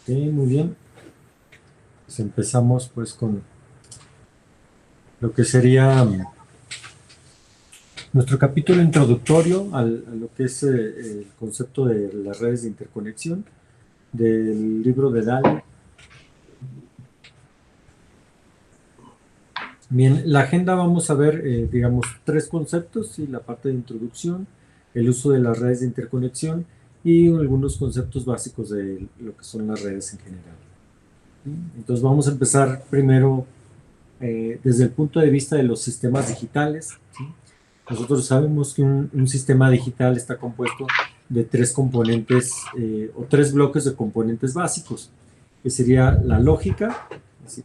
Ok, muy bien. Pues empezamos pues con lo que sería nuestro capítulo introductorio a lo que es el concepto de las redes de interconexión del libro de Dali. Bien, la agenda vamos a ver, digamos, tres conceptos, y la parte de introducción, el uso de las redes de interconexión y algunos conceptos básicos de lo que son las redes en general. ¿Sí? Entonces vamos a empezar primero desde el punto de vista de los sistemas digitales. ¿Sí? Nosotros sabemos que un sistema digital está compuesto de tres componentes o tres bloques de componentes básicos, que sería la lógica, es decir,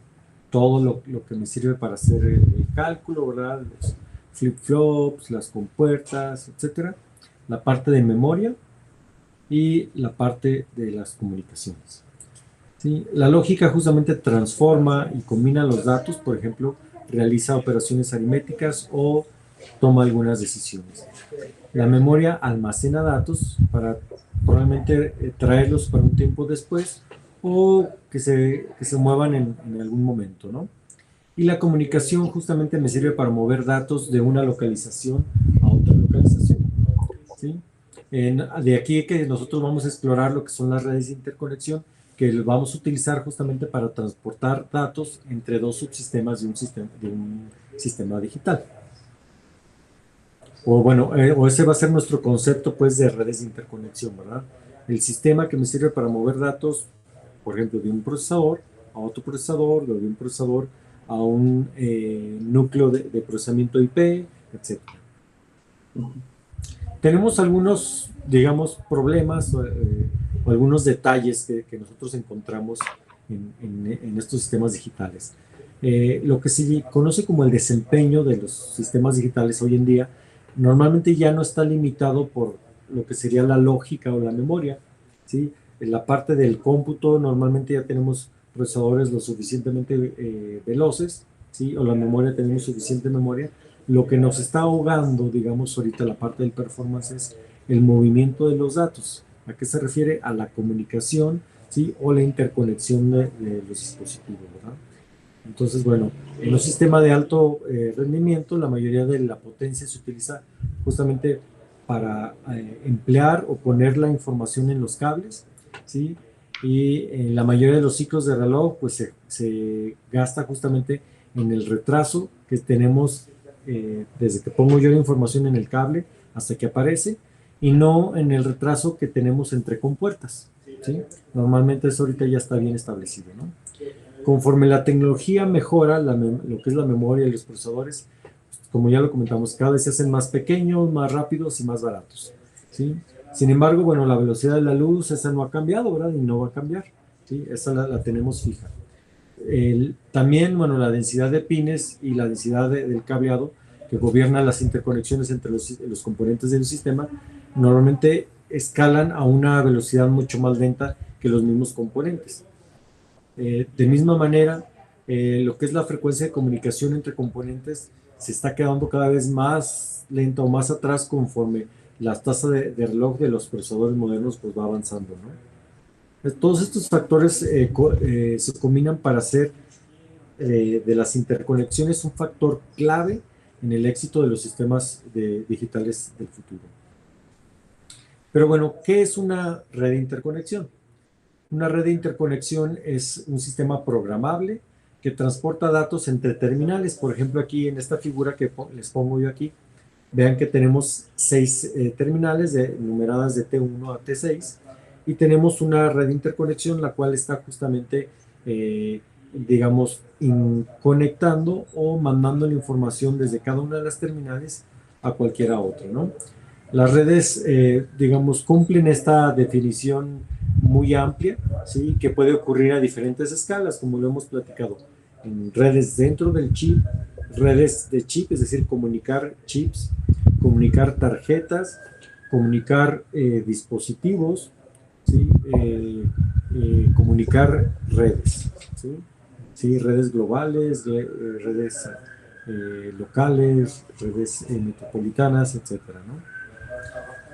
todo lo que me sirve para hacer el cálculo, ¿verdad? Los flip-flops, las compuertas, etcétera. La parte de memoria y la parte de las comunicaciones. ¿Sí? La lógica justamente transforma y combina los datos, por ejemplo, realiza operaciones aritméticas o toma algunas decisiones. La memoria almacena datos para probablemente traerlos para un tiempo después o que se muevan en algún momento, ¿no? Y la comunicación justamente me sirve para mover datos de una localización a otra localización. ¿Sí? De aquí que nosotros vamos a explorar lo que son las redes de interconexión, que vamos a utilizar justamente para transportar datos entre dos subsistemas de un sistema digital. O bueno, o ese va a ser nuestro concepto pues de redes de interconexión, ¿verdad? El sistema que me sirve para mover datos, por ejemplo, de un procesador a otro procesador, de un procesador a un núcleo de procesamiento IP, etcétera. Tenemos algunos, digamos, problemas o algunos detalles que nosotros encontramos en estos sistemas digitales. Lo que se conoce como el desempeño de los sistemas digitales hoy en día normalmente ya no está limitado por lo que sería la lógica o la memoria, ¿sí? En la parte del cómputo normalmente ya tenemos procesadores lo suficientemente veloces, ¿sí? O la memoria, tenemos suficiente memoria. Lo que nos está ahogando, digamos, ahorita la parte del performance es el movimiento de los datos. ¿A qué se refiere? A la comunicación, ¿sí? O la interconexión de los dispositivos, ¿verdad? Entonces, bueno, en un sistema de alto rendimiento, la mayoría de la potencia se utiliza justamente para emplear o poner la información en los cables, ¿sí? Y en la mayoría de los ciclos de reloj, pues se gasta justamente en el retraso que tenemos desde que pongo yo la información en el cable hasta que aparece, y no en el retraso que tenemos entre compuertas, ¿sí? Normalmente eso ahorita ya está bien establecido, ¿no? Conforme la tecnología mejora, lo que es la memoria y los procesadores, como ya lo comentamos, cada vez se hacen más pequeños, más rápidos y más baratos, ¿sí? Sin embargo, bueno, la velocidad de la luz, esa no ha cambiado, ¿verdad? Y no va a cambiar, ¿sí? Esa la tenemos fija. También, bueno, la densidad de pines y la densidad del cableado que gobierna las interconexiones entre los componentes del sistema normalmente escalan a una velocidad mucho más lenta que los mismos componentes. De misma manera, lo que es la frecuencia de comunicación entre componentes se está quedando cada vez más lenta o más atrás conforme la tasa de reloj de los procesadores modernos pues va avanzando, ¿no? Todos estos factores se combinan para hacer de las interconexiones un factor clave en el éxito de los sistemas digitales del futuro. Pero bueno, ¿qué es una red de interconexión? Una red de interconexión es un sistema programable que transporta datos entre terminales. Por ejemplo, aquí en esta figura que les pongo yo aquí, vean que tenemos 6 terminales numeradas de T1 a T6, y tenemos una red de interconexión la cual está justamente, digamos, conectando o mandando la información desde cada una de las terminales a cualquiera otra, ¿no? Las redes, digamos, cumplen esta definición muy amplia, ¿sí? Que puede ocurrir a diferentes escalas, como lo hemos platicado, en redes dentro del chip, redes de chip, es decir, comunicar chips, comunicar tarjetas, comunicar dispositivos, ¿sí? Comunicar redes, ¿sí? ¿Sí? Redes globales, redes locales, redes metropolitanas, etcétera, ¿no?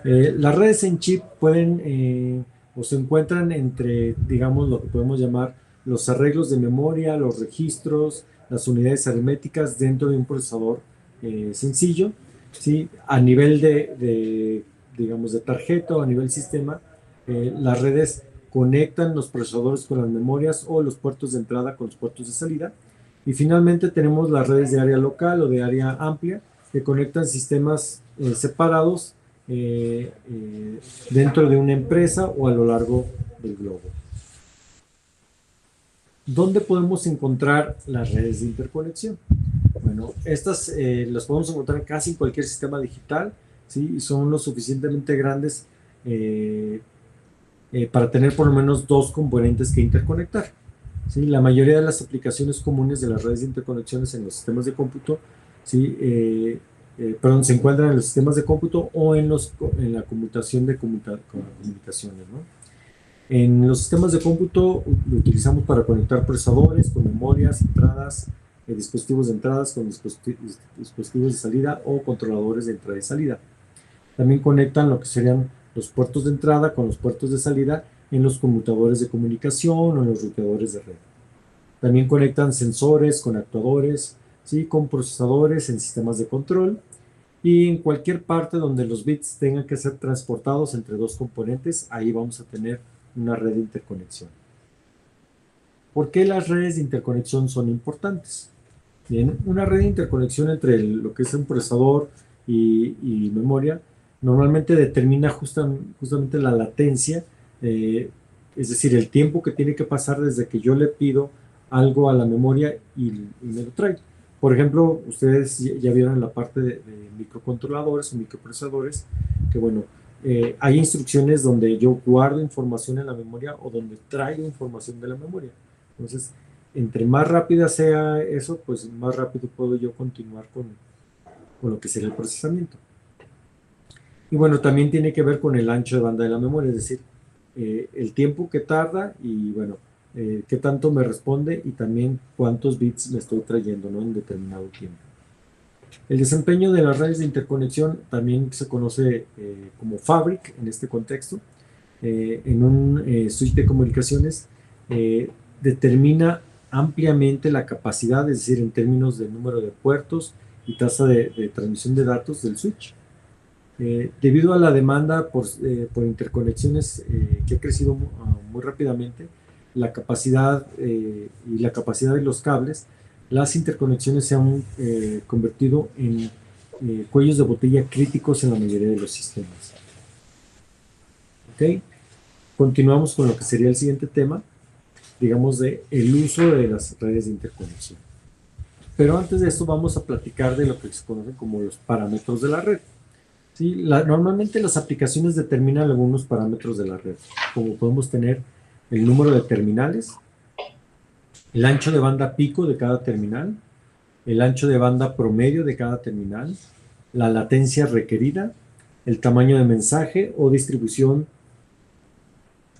Las redes en chip pueden o se encuentran entre, digamos, lo que podemos llamar los arreglos de memoria, los registros, las unidades aritméticas dentro de un procesador sencillo, ¿sí? A nivel digamos, de tarjeta o a nivel sistema, las redes conectan los procesadores con las memorias o los puertos de entrada con los puertos de salida. Y finalmente tenemos las redes de área local o de área amplia que conectan sistemas separados dentro de una empresa o a lo largo del globo. ¿Dónde podemos encontrar las redes de interconexión? Bueno, estas las podemos encontrar casi en cualquier sistema digital, ¿sí? Y son lo suficientemente grandes para tener por lo menos dos componentes que interconectar, ¿sí? La mayoría de las aplicaciones comunes de las redes de interconexiones en los sistemas de cómputo, ¿sí? Perdón, se encuentran en los sistemas de cómputo o en la computación de comunicaciones, ¿no? En los sistemas de cómputo lo utilizamos para conectar procesadores con memorias, entradas, dispositivos de entradas con dispositivos de salida o controladores de entrada y salida. También conectan lo que serían los puertos de entrada con los puertos de salida en los conmutadores de comunicación o en los ruteadores de red. También conectan sensores con actuadores, ¿sí? Con procesadores en sistemas de control y en cualquier parte donde los bits tengan que ser transportados entre dos componentes, ahí vamos a tener una red de interconexión. ¿Por qué las redes de interconexión son importantes? Bien, una red de interconexión entre lo que es un procesador y memoria normalmente determina justamente la latencia, es decir, el tiempo que tiene que pasar desde que yo le pido algo a la memoria y me lo trae. Por ejemplo, ustedes ya vieron la parte de microcontroladores o microprocesadores, que bueno, hay instrucciones donde yo guardo información en la memoria o donde traigo información de la memoria. Entonces, entre más rápida sea eso, pues más rápido puedo yo continuar con lo que sería el procesamiento. Y bueno, también tiene que ver con el ancho de banda de la memoria, es decir, el tiempo que tarda y bueno, qué tanto me responde y también cuántos bits me estoy trayendo, ¿no? En determinado tiempo. El desempeño de las redes de interconexión también se conoce como fabric en este contexto. En un switch de comunicaciones determina ampliamente la capacidad, es decir, en términos de número de puertos y tasa de transmisión de datos del switch. Debido a la demanda por interconexiones que ha crecido muy rápidamente, la capacidad y la capacidad de los cables, las interconexiones se han convertido en cuellos de botella críticos en la mayoría de los sistemas. ¿Ok? Continuamos con lo que sería el siguiente tema, digamos, de el uso de las redes de interconexión. Pero antes de esto vamos a platicar de lo que se conocen como los parámetros de la red. ¿Sí? Normalmente las aplicaciones determinan algunos parámetros de la red, como podemos tener el número de terminales, el ancho de banda pico de cada terminal, el ancho de banda promedio de cada terminal, la latencia requerida, el tamaño de mensaje o distribución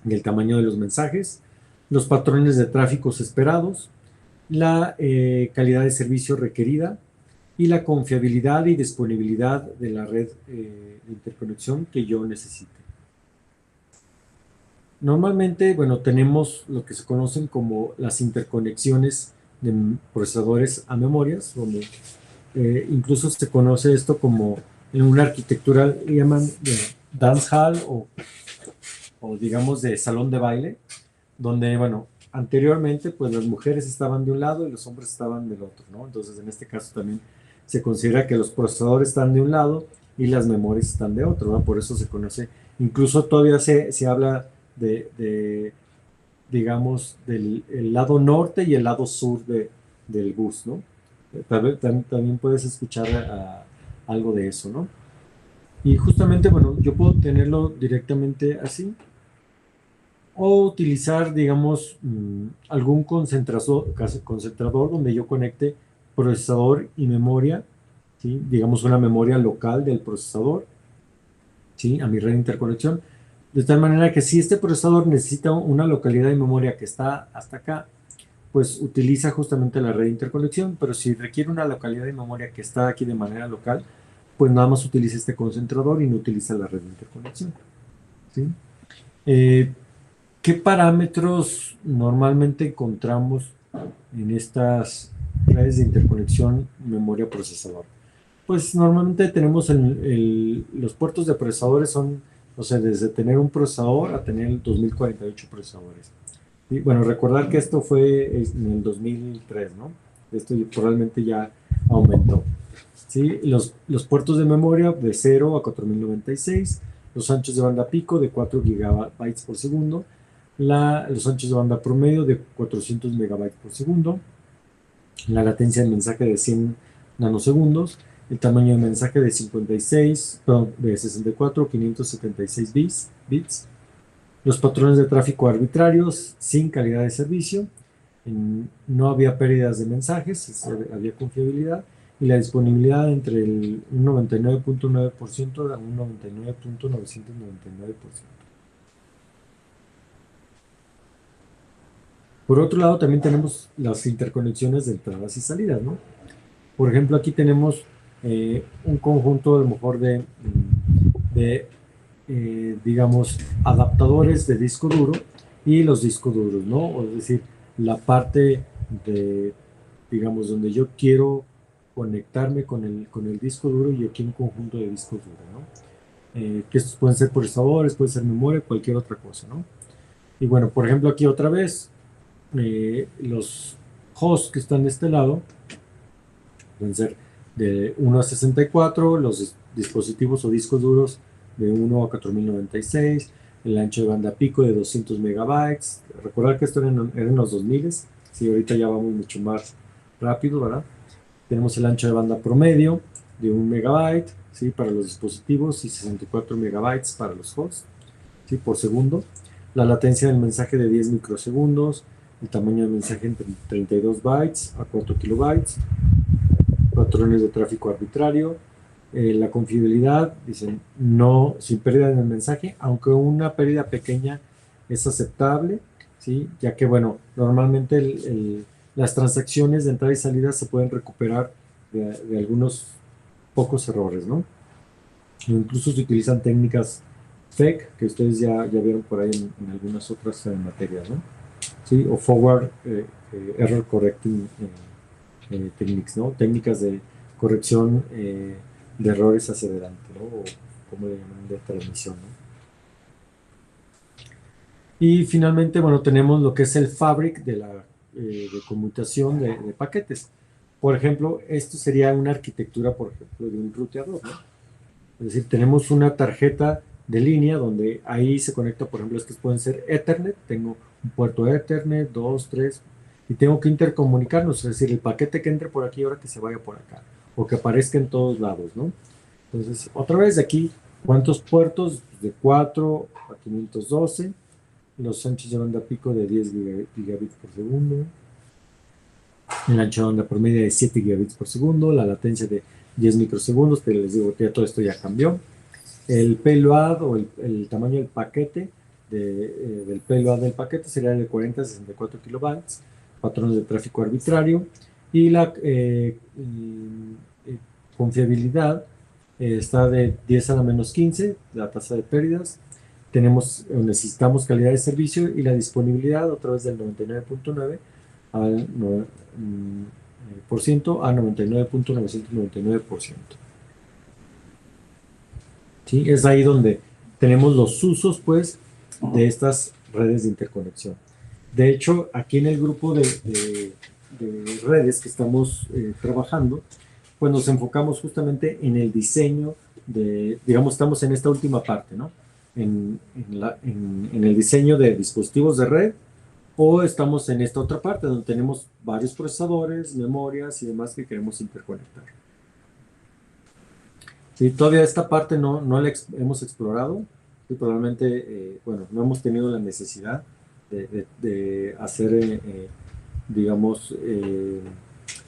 del tamaño de los mensajes, los patrones de tráficos esperados, la calidad de servicio requerida y la confiabilidad y disponibilidad de la red de interconexión que yo necesite. Normalmente, bueno, tenemos lo que se conocen como las interconexiones de procesadores a memorias, donde incluso se conoce esto como en una arquitectura, le llaman dance hall o digamos de salón de baile, donde, bueno, anteriormente pues las mujeres estaban de un lado y los hombres estaban del otro, ¿no? Entonces en este caso también se considera que los procesadores están de un lado y las memorias están de otro, ¿no? Por eso se conoce, incluso todavía se habla digamos, del el lado norte y el lado sur del bus, ¿no? También puedes escuchar algo de eso, ¿no? Y justamente, bueno, yo puedo tenerlo directamente así, o utilizar, digamos, algún concentrador donde yo conecte procesador y memoria, ¿sí? Digamos una memoria local del procesador, ¿sí? A mi red de interconexión, de tal manera que si este procesador necesita una localidad de memoria que está hasta acá, pues utiliza justamente la red de interconexión, pero si requiere una localidad de memoria que está aquí de manera local, pues nada más utiliza este concentrador y no utiliza la red de interconexión, ¿sí? ¿Qué parámetros normalmente encontramos en estas redes de interconexión memoria-procesador? Pues normalmente tenemos los puertos de procesadores son, o sea, desde tener un procesador a tener 2048 procesadores. Y bueno, recordar que esto fue en el 2003, ¿no? Esto probablemente ya aumentó. ¿Sí? Los puertos de memoria de 0 a 4096, los anchos de banda pico de 4 gigabytes por segundo, los anchos de banda promedio de 400 megabytes por segundo, la latencia del mensaje de 100 nanosegundos, el tamaño de mensaje de 56, perdón, de 64 576 bits, los patrones de tráfico arbitrarios sin calidad de servicio, no había pérdidas de mensajes, había confiabilidad, y la disponibilidad entre un 99.9% a un 99.999%. Por otro lado, también tenemos las interconexiones de entradas y salidas, ¿no? Por ejemplo, aquí tenemos un conjunto a lo mejor digamos, adaptadores de disco duro y los discos duros, ¿no? O es decir, la parte de, digamos, donde yo quiero conectarme con el disco duro y aquí un conjunto de discos duros, ¿no? Que estos pueden ser procesadores, puede ser memoria, cualquier otra cosa, ¿no? Y bueno, por ejemplo, aquí otra vez, los hosts que están de este lado pueden ser de 1 a 64, los dispositivos o discos duros de 1 a 4096, el ancho de banda pico de 200 megabytes. Recordar que esto eran los 2000, sí, ahorita ya vamos mucho más rápido, ¿verdad? Tenemos el ancho de banda promedio de 1 megabyte, ¿sí? Para los dispositivos y 64 megabytes para los hosts, ¿sí? Por segundo. La latencia del mensaje de 10 microsegundos, el tamaño del mensaje entre 32 bytes a 4 kilobytes, patrones de tráfico arbitrario, la confiabilidad, dicen, no, sin pérdida en el mensaje, aunque una pérdida pequeña es aceptable, ¿sí? Ya que, bueno, normalmente las transacciones de entrada y salida se pueden recuperar de algunos pocos errores, ¿no? Incluso se utilizan técnicas FEC, que ustedes ya vieron por ahí en algunas otras materias, ¿no? ¿Sí? O Forward Error Correcting Techniques, ¿no? Técnicas de corrección de errores hacia adelante, ¿no? O como le llaman, de transmisión, ¿no? Y finalmente, bueno, tenemos lo que es el fabric de conmutación de paquetes. Por ejemplo, esto sería una arquitectura, por ejemplo, de un ruteador, ¿no? Es decir, tenemos una tarjeta de línea donde ahí se conecta, por ejemplo, estos pueden ser Ethernet, tengo un puerto Ethernet, 2, 3, y tengo que intercomunicarnos, es decir, el paquete que entre por aquí ahora que se vaya por acá, o que aparezca en todos lados, ¿no? Entonces, otra vez de aquí, ¿cuántos puertos? De 4 a 512, los anchos de banda pico de 10 gigabits por segundo, el ancho de banda promedio de 7 gigabits por segundo, la latencia de 10 microsegundos, pero les digo que ya todo esto ya cambió. El payload o el tamaño del paquete, del payload del paquete sería de 40 a 64 kilobytes, patrones de tráfico arbitrario, y la confiabilidad está de 10 a la menos 15, la tasa de pérdidas. Necesitamos calidad de servicio y la disponibilidad otra vez del 99.9 al 9% a 99.999%. ¿Sí? Es ahí donde tenemos los usos, pues, de estas redes de interconexión. De hecho, aquí en el grupo de redes que estamos trabajando, pues nos enfocamos justamente en el diseño digamos, estamos en esta última parte, ¿no? En el diseño de dispositivos de red, o estamos en esta otra parte donde tenemos varios procesadores, memorias y demás que queremos interconectar. Sí, todavía esta parte no la hemos explorado y probablemente, bueno, no hemos tenido la necesidad de hacer, digamos,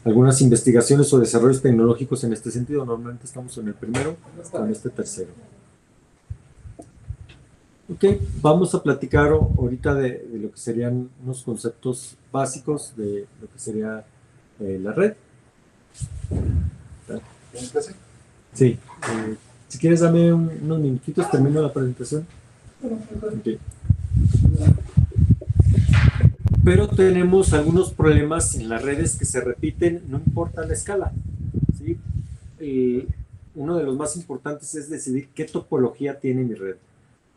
algunas investigaciones o desarrollos tecnológicos en este sentido. Normalmente estamos en el primero o en este tercero. Ok, vamos a platicar ahorita de lo que serían unos conceptos básicos de lo que sería la red. Sí, si quieres dame unos minutitos, termino la presentación. Okay. pero tenemos algunos problemas en las redes que se repiten, no importa la escala, ¿sí? Uno de los más importantes es decidir qué topología tiene mi red,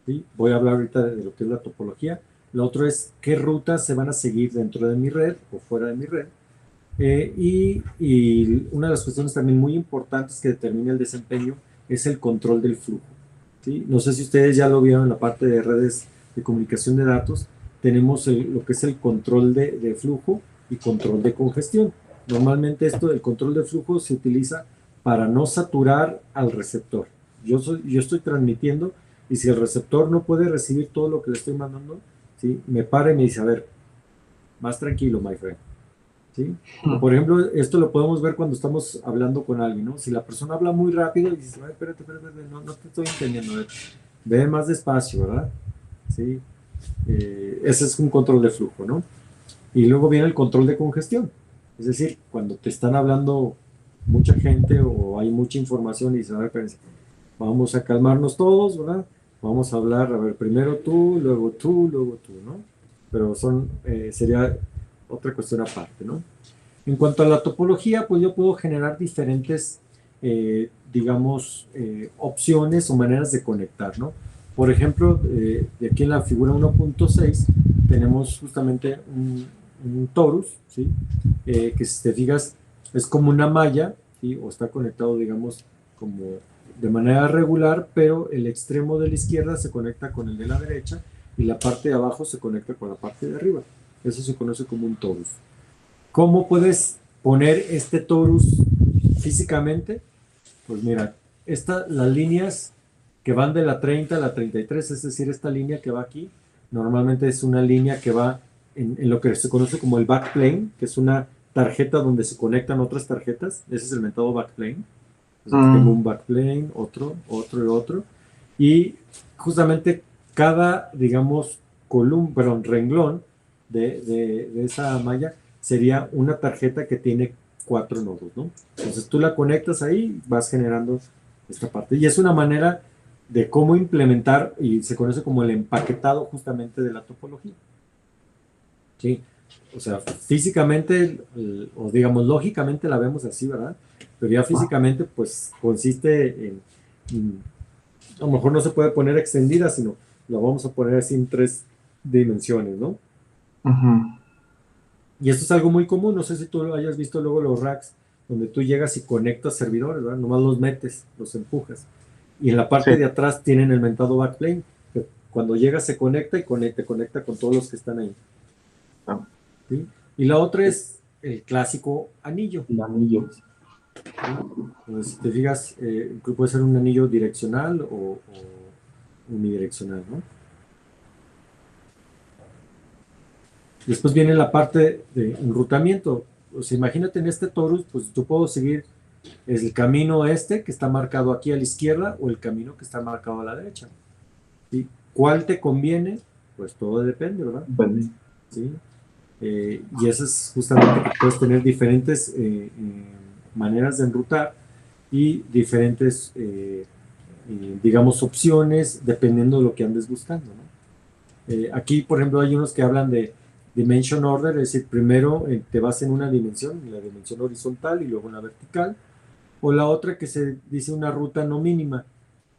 ¿sí? Voy a hablar ahorita de lo que es la topología. Lo otro es qué rutas se van a seguir dentro de mi red o fuera de mi red. Y una de las cuestiones también muy importantes que determina el desempeño es el control del flujo, ¿sí? No sé si ustedes ya lo vieron en la parte de redes de comunicación de datos. Tenemos lo que es el control de flujo y control de congestión. Normalmente el control de flujo se utiliza para no saturar al receptor. Yo estoy transmitiendo y si el receptor no puede recibir todo lo que le estoy mandando, ¿sí? Me para y me dice, a ver, más tranquilo, my friend. ¿Sí? O por ejemplo, esto lo podemos ver cuando estamos hablando con alguien, ¿no? Si la persona habla muy rápido y dice, ay, espérate, no te estoy entendiendo, ve más despacio, ¿verdad? ¿Sí? Ese es un control de flujo, ¿no? Y luego viene el control de congestión, es decir, cuando te están hablando mucha gente o hay mucha información y dices, a ver, espérense, vamos a calmarnos todos, ¿verdad? Vamos a hablar, a ver, primero tú, luego tú, ¿no? Pero sería otra cuestión aparte, ¿no? En cuanto a la topología, pues yo puedo generar diferentes, digamos, opciones o maneras de conectar, ¿no? Por ejemplo, de aquí en la figura 1.6 tenemos justamente un torus, ¿sí? Que si te fijas es como una malla, ¿sí? O está conectado, digamos, como de manera regular, pero el extremo de la izquierda se conecta con el de la derecha y la parte de abajo se conecta con la parte de arriba. Eso se conoce como un torus. ¿Cómo puedes poner este torus físicamente? Pues mira, las líneas que van de la 30 a la 33, es decir, esta línea que va aquí, normalmente es una línea que va en lo que se conoce como el backplane, que es una tarjeta donde se conectan otras tarjetas. Ese es el método backplane. Entonces, tengo un backplane, otro y otro. Y justamente cada, digamos, renglón de esa malla sería una tarjeta que tiene 4 nodos, ¿no? Entonces tú la conectas ahí, vas generando esta parte. Y es una manera de cómo implementar, y se conoce como el empaquetado justamente de la topología. ¿Sí? O sea, físicamente, o digamos, lógicamente la vemos así, ¿verdad? Pero ya físicamente, pues, consiste a lo mejor no se puede poner extendida, sino la vamos a poner así en 3 dimensiones, ¿no? Y esto es algo muy común, no sé si tú hayas visto luego los racks, donde tú llegas y conectas servidores, ¿verdad? Nomás los metes, los empujas. Y en la parte de atrás tienen el mentado backplane, que cuando llegas se conecta y te conecta con todos los que están ahí. ¿Sí? Y la otra es el clásico anillo. El anillo. ¿Sí? Entonces, si te fijas, puede ser un anillo direccional o unidireccional, ¿no? Después viene la parte de enrutamiento. Pues imagínate en este torus, pues yo puedo seguir el camino que está marcado aquí a la izquierda o el camino que está marcado a la derecha. ¿Sí? ¿Cuál te conviene? Pues todo depende, ¿verdad? Bueno. ¿Sí? Y eso es justamente que puedes tener diferentes maneras de enrutar y diferentes, digamos, opciones dependiendo de lo que andes buscando, ¿no? Aquí, por ejemplo, hay unos que hablan de dimension order, es decir, primero te vas en una dimensión, en la dimensión horizontal y luego en la vertical, o la otra que se dice una ruta no mínima.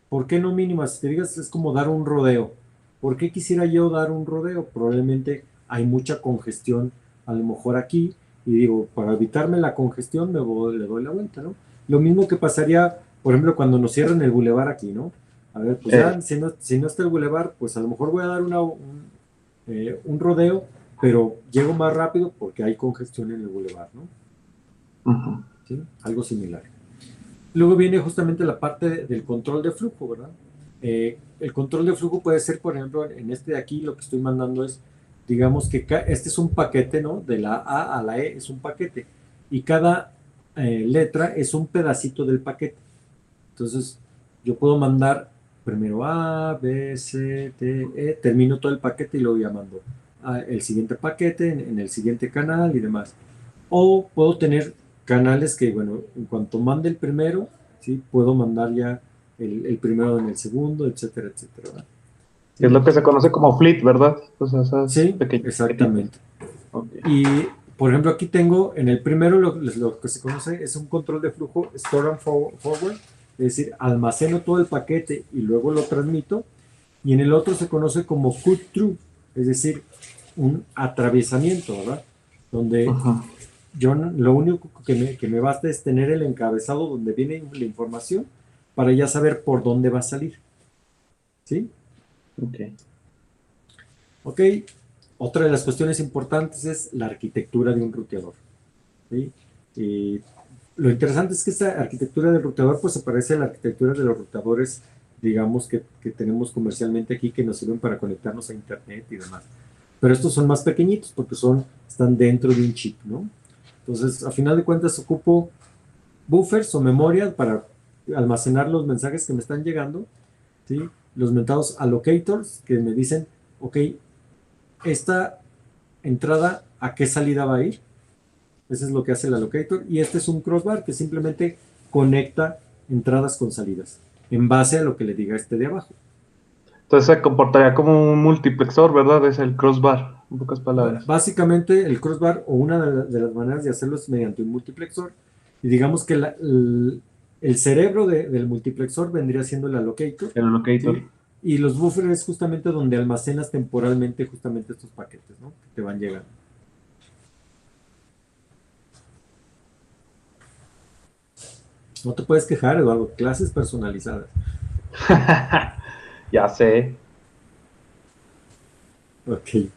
¿Por qué no mínima? Si te digas, es como dar un rodeo. ¿Por qué quisiera yo dar un rodeo? Probablemente hay mucha congestión a lo mejor aquí, y digo, para evitarme la congestión le doy la vuelta, ¿no? Lo mismo que pasaría, por ejemplo, cuando nos cierran el bulevar aquí, ¿no? A ver, pues ya, si no está el bulevar, pues a lo mejor voy a dar un rodeo, pero llego más rápido porque hay congestión en el bulevar, ¿no? ¿Sí? Algo similar. Luego viene justamente la parte del control de flujo, ¿verdad? El control de flujo puede ser, por ejemplo, en este de aquí, lo que estoy mandando es, digamos que este es un paquete, ¿no? De la A a la E es un paquete, y cada letra es un pedacito del paquete. Entonces, yo puedo mandar primero A, B, C, D, E, termino todo el paquete y luego ya mando el siguiente paquete en el siguiente canal y demás. O puedo tener canales que, bueno, en cuanto mande el primero, ¿sí? Puedo mandar ya el primero en el segundo, etcétera, etcétera, ¿verdad? ¿Sí? Es lo que se conoce como fleet, ¿verdad? O sea, esas Sí, pequeñas paquetitas. exactamente. Ok. Y, por ejemplo, aquí tengo, en el primero lo que se conoce es un control de flujo store and forward, es decir, almaceno todo el paquete y luego lo transmito. Y en el otro se conoce como cut through, es decir, un atravesamiento, ¿verdad? Donde Ajá. lo único que me basta es tener el encabezado donde viene la información para ya saber por dónde va a salir. ¿Sí? Ok. Ok. Otra de las cuestiones importantes es la arquitectura de un ruteador. ¿Sí? Y lo interesante es que esta arquitectura del ruteador pues se parece a la arquitectura de los ruteadores, digamos, que tenemos comercialmente aquí, que nos sirven para conectarnos a internet y demás. Pero estos son más pequeñitos porque están dentro de un chip, ¿no? Entonces, a final de cuentas, ocupo buffers o memoria para almacenar los mensajes que me están llegando, ¿sí? Los mentados allocators que me dicen, ok, esta entrada, ¿a qué salida va a ir? Eso es lo que hace el allocator. Y este es un crossbar que simplemente conecta entradas con salidas en base a lo que le diga este de abajo. Entonces se comportaría como un multiplexor, ¿verdad? Es el crossbar, en pocas palabras. Básicamente el crossbar o una de las maneras de hacerlo es mediante un multiplexor. Y digamos que el cerebro del multiplexor vendría siendo el allocator, El locator. ¿sí? Y los buffers es justamente donde almacenas temporalmente justamente estos paquetes, ¿no? Que te van llegando. No te puedes quejar, Eduardo. Clases personalizadas. Ya sé. Ok.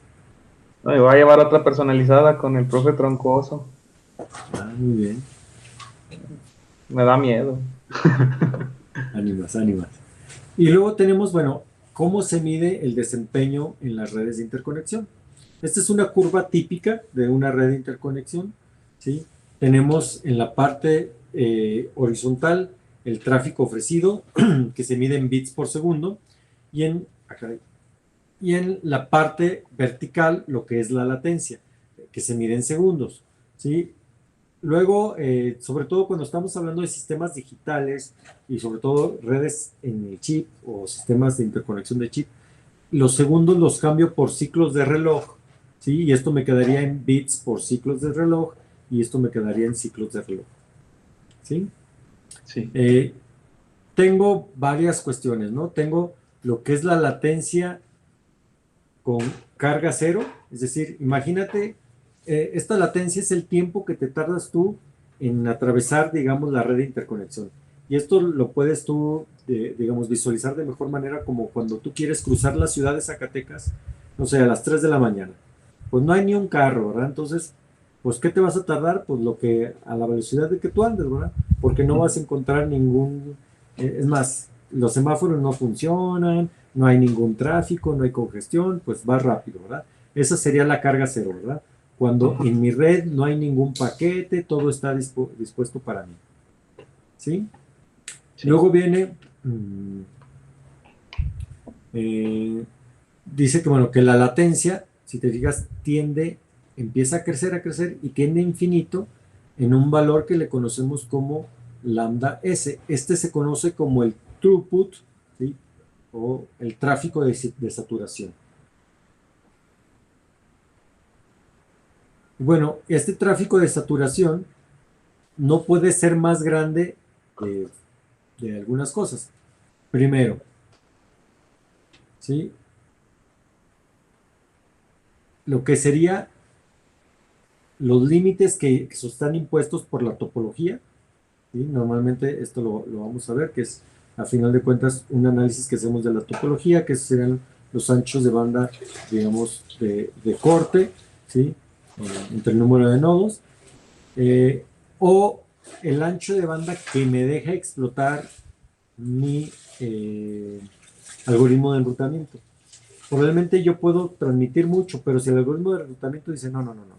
No, me voy a llevar otra personalizada con el profe Troncoso. Muy bien. Me da miedo. Ánimas, ánimas. Y luego tenemos, bueno, cómo se mide el desempeño en las redes de interconexión. Esta es una curva típica de una red de interconexión, ¿sí? Tenemos en la parte horizontal el tráfico ofrecido, que se mide en bits por segundo, y y en la parte vertical lo que es la latencia, que se mide en segundos, ¿sí? Luego, sobre todo cuando estamos hablando de sistemas digitales y sobre todo redes en el chip o sistemas de interconexión de chip, los segundos los cambio por ciclos de reloj, ¿sí? Y esto me quedaría en bits por ciclos de reloj y esto me quedaría en ciclos de reloj, ¿sí? Sí. Eh, tengo varias cuestiones, ¿no? Tengo lo que es la latencia con carga cero, es decir, imagínate, esta latencia es el tiempo que te tardas tú en atravesar, digamos, la red de interconexión. Y esto lo puedes tú, digamos, visualizar de mejor manera como cuando tú quieres cruzar la ciudad de Zacatecas, no sé, a las 3 de la mañana. Pues no hay ni un carro, ¿verdad? Entonces, pues, ¿qué te vas a tardar? Pues lo que, a la velocidad de que tú andes, ¿verdad? Porque no vas a encontrar ningún, es más, los semáforos no funcionan, no hay ningún tráfico, no hay congestión, pues va rápido, ¿verdad? Esa sería la carga cero, ¿verdad? Cuando Ajá. en mi red no hay ningún paquete, todo está dispuesto para mí, ¿sí? Sí. Luego viene, mmm, eh, dice que, bueno, que la latencia, si te fijas, empieza a crecer y tiende a infinito en un valor que le conocemos como lambda S. Este se conoce como el throughput, ¿sí? O el tráfico de saturación. Bueno, este tráfico de saturación no puede ser más grande de, de algunas cosas. Primero, ¿sí? Lo que sería los límites que están impuestos por la topología, ¿sí? Normalmente esto lo vamos a ver, que es a final de cuentas un análisis que hacemos de la topología, que serían los anchos de banda, digamos, de corte, ¿sí? Entre el número de nodos, eh, o el ancho de banda que me deja explotar mi algoritmo de enrutamiento. Probablemente yo puedo transmitir mucho, pero si el algoritmo de enrutamiento dice, no, no, no, no,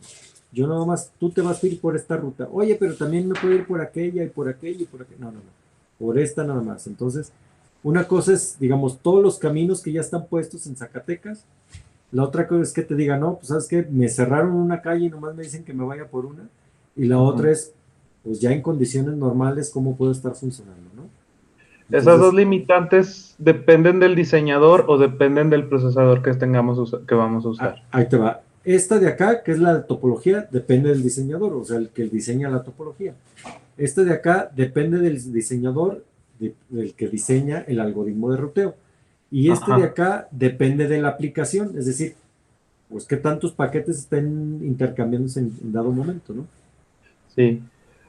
yo nada más, tú te vas a ir por esta ruta, oye, pero también me puedo ir por aquella y por aquella y por aquella, no, no, no, por esta nada más. Entonces, una cosa es, digamos, todos los caminos que ya están puestos en Zacatecas, la otra cosa es que te diga, no, pues sabes que me cerraron una calle y nomás me dicen que me vaya por una, y la Ajá. otra es, pues ya en condiciones normales, cómo puedo estar funcionando, ¿no? ¿Esas dos Entonces, limitantes dependen del diseñador o dependen del procesador que tengamos que vamos a usar? ahí te va. Esta de acá, que es la topología, depende del diseñador, o sea, el que diseña la topología. Esta de acá depende del diseñador, del que diseña el algoritmo de ruteo. Y este de Ajá, acá depende de la aplicación, es decir, pues qué tantos paquetes estén intercambiándose en dado momento, ¿no? sí.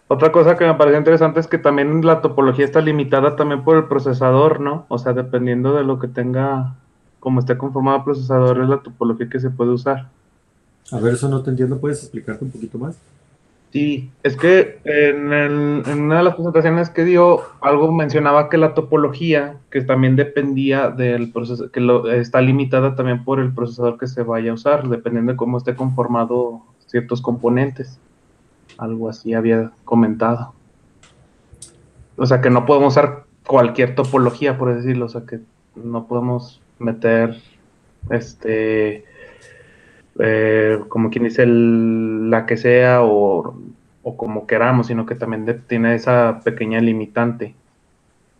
Otra cosa que me parece interesante es que también la topología está limitada también por el procesador, ¿no? O sea, dependiendo de lo que tenga, como esté conformado el procesador, es la topología que se puede usar. A ver, eso no te entiendo, ¿puedes explicarte un poquito más? Sí, es que en una de las presentaciones que dio, algo mencionaba que la topología, que también dependía del proceso, está limitada también por el procesador que se vaya a usar, dependiendo de cómo esté conformado ciertos componentes. Algo así había comentado. O sea, que no podemos usar cualquier topología, por decirlo. O sea, que no podemos meter, este, como quien dice, la que sea o como queramos, sino que también tiene esa pequeña limitante.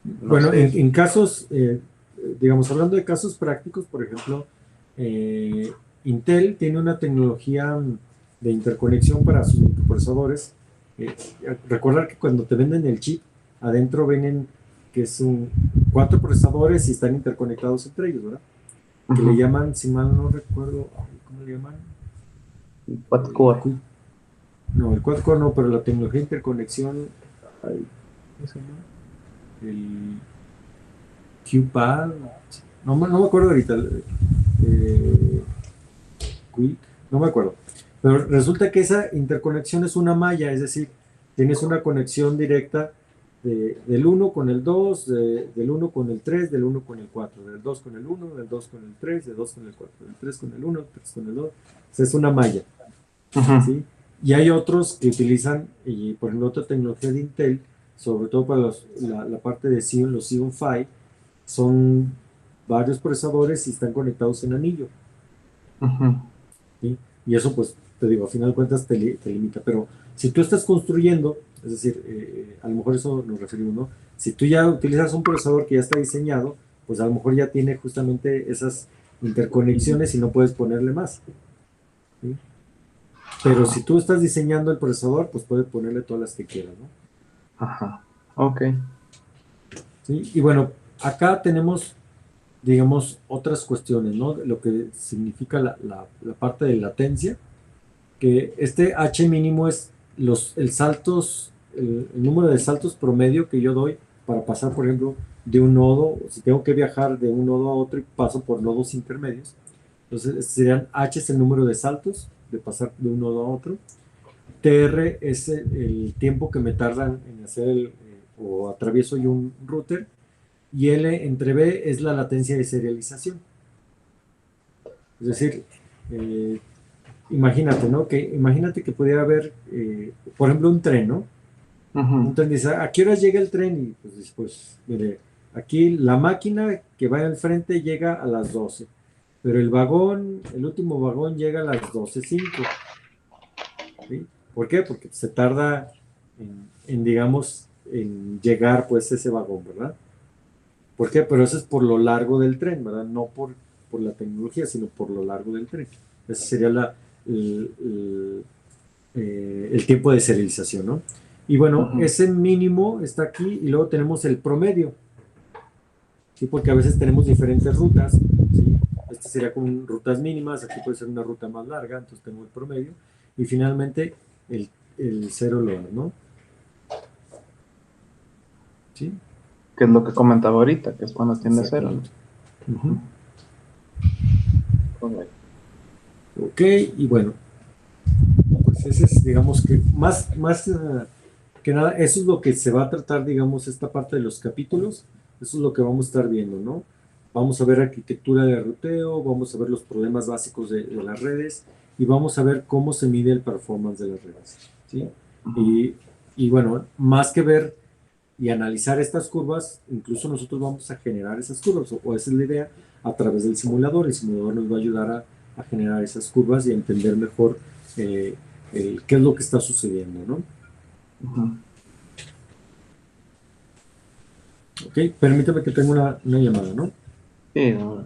No Bueno, sé. en casos, digamos, hablando de casos prácticos, por ejemplo, eh, Intel tiene una tecnología de interconexión para sus microprocesadores. Eh, Recordar que cuando te venden el chip, adentro vienen que son cuatro procesadores y están interconectados entre ellos, ¿verdad? Que le Ujú. llaman, si mal no recuerdo, ay, ¿cómo le llaman? Quad El core. no, el quad-core no, pero la tecnología de interconexión, ay, ¿cómo se llama? El QPAD, no me acuerdo ahorita, Quick, no me acuerdo. Pero resulta que esa interconexión es una malla, es decir, tienes una conexión directa del uno con el 2, del uno con el 3, del uno con el 4, del 2 con el uno, del 2 con el 3, del 2 con el 4, del 3 con el uno, del 3 con el 2. O sea, es una malla, Ujú, ¿sí? Y hay otros que utilizan, y por ejemplo, otra tecnología de Intel, sobre todo para la parte de Xeon, los Xeon Phi, son varios procesadores y están conectados en anillo, ujú. ¿sí? Y eso, pues, te digo, a final de cuentas te limita. Pero si tú estás construyendo, es decir, a lo mejor eso nos referimos, ¿no? Si tú ya utilizas un procesador que ya está diseñado, pues a lo mejor ya tiene justamente esas interconexiones y no puedes ponerle más, ¿sí? Pero Ajá, si tú estás diseñando el procesador, pues puedes ponerle todas las que quieras, ¿no? ajá. Ok. ¿Sí? Y bueno, acá tenemos, digamos, otras cuestiones, ¿no? Lo que significa la parte de latencia, que este H mínimo es el número de saltos promedio que yo doy para pasar, por ejemplo, de un nodo, si tengo que viajar de un nodo a otro y paso por nodos intermedios, entonces serían H es el número de saltos de pasar de un nodo a otro, TR es el tiempo que me tardan en hacer o atravieso yo un router, y L entre B es la latencia de serialización. Es decir, eh, imagínate, ¿no? Imagínate que pudiera haber, por ejemplo, un tren, ¿no? Un Ujú, tren dice, ¿a qué hora llega el tren? Y pues, mire, aquí la máquina que va al frente llega a las 12, pero el vagón, el último vagón llega a las 12:05, ¿sí? ¿Por qué? Porque se tarda digamos, en llegar, pues, ese vagón, ¿verdad? ¿Por qué? Pero eso es por lo largo del tren, ¿verdad? No por la tecnología, sino por lo largo del tren. Ese sería el, el- el tiempo de serialización, ¿no? Y bueno, ujú. ese mínimo está aquí y luego tenemos el promedio, ¿sí? Porque a veces tenemos diferentes rutas, ¿sí? Este sería con rutas mínimas, aquí puede ser una ruta más larga, entonces tengo el promedio. Y finalmente el, el cero load, ¿no? ¿Sí? Que es lo que comentaba ahorita, que es cuando tiene cero, ¿no? Exactamente. Ujú. Ujú. Correcto. Ok, y bueno, pues ese es, digamos que más que nada, eso es lo que se va a tratar, digamos, esta parte de los capítulos, eso es lo que vamos a estar viendo, ¿no? Vamos a ver arquitectura de ruteo, vamos a ver los problemas básicos de las redes y vamos a ver cómo se mide el performance de las redes, ¿sí? Ujú, Y, y bueno, más que ver y analizar estas curvas, incluso nosotros vamos a generar esas curvas, o esa es la idea, a través del simulador. El simulador nos va a ayudar a generar esas curvas y a entender mejor eh, qué es lo que está sucediendo, ¿no? ujú. Ok, permítame que tenga una llamada, ¿no? Sí, no,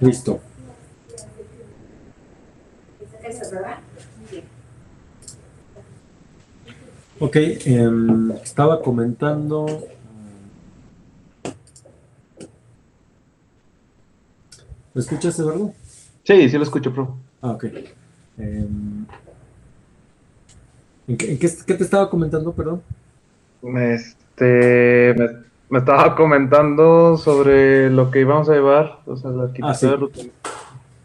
Listo. Ok, estaba comentando. ¿Me escuchas, Eduardo? Sí, sí lo escucho, profe. Ah, ok. ¿En qué te estaba comentando, perdón? Me estaba comentando sobre lo que íbamos a llevar, o sea, la Ah, arquitectura de sí. ruta.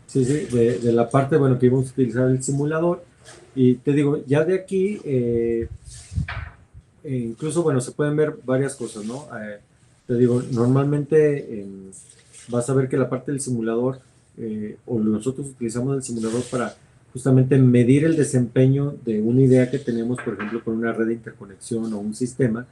Sí, sí, de la parte, bueno, que íbamos a utilizar el simulador. Y te digo, ya de aquí, incluso, bueno, se pueden ver varias cosas, ¿no? Te digo, normalmente vas a ver que la parte del simulador, o nosotros utilizamos el simulador para justamente medir el desempeño de una idea que tenemos, por ejemplo, con una red de interconexión o un sistema,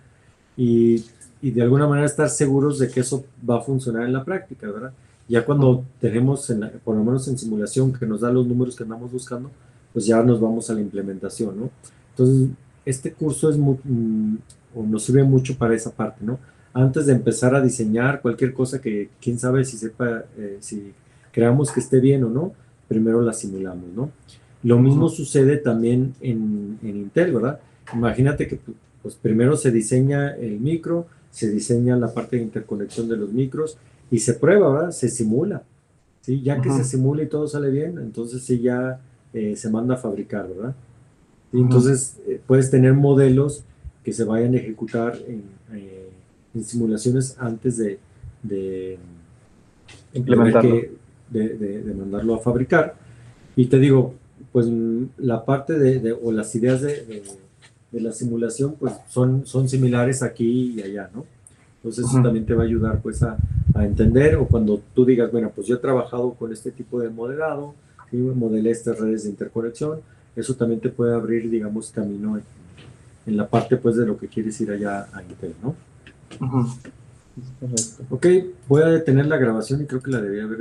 y, y de alguna manera estar seguros de que eso va a funcionar en la práctica, ¿verdad? Ya cuando tenemos, por lo menos en simulación, que nos da los números que andamos buscando, pues ya nos vamos a la implementación, ¿no? Entonces, este curso o nos sirve mucho para esa parte, ¿no? Antes de empezar a diseñar cualquier cosa que quién sabe si sepa, si creamos que esté bien o no, primero la simulamos, ¿no? Lo mismo sucede también en Intel, ¿verdad? Imagínate que pues primero se diseña el micro, se diseña la parte de interconexión de los micros y se prueba, ¿verdad? Se simula, ¿sí? Ya que se simula y todo sale bien, entonces sí ya se manda a fabricar, ¿verdad? ¿Sí? Entonces puedes tener modelos que se vayan a ejecutar en simulaciones antes de, de ver Implementarlo. que, de mandarlo a fabricar. Y te digo, pues la parte o las ideas de la simulación, pues son similares aquí y allá, ¿no? Entonces eso también te va a ayudar pues a entender, o cuando tú digas, bueno, pues yo he trabajado con este tipo de modelado, ¿sí? Modelé estas redes de interconexión, eso también te puede abrir, digamos, camino en la parte pues de lo que quieres ir allá a Intel, ¿no? Correcto. Ok, voy a detener la grabación y creo que la debía haber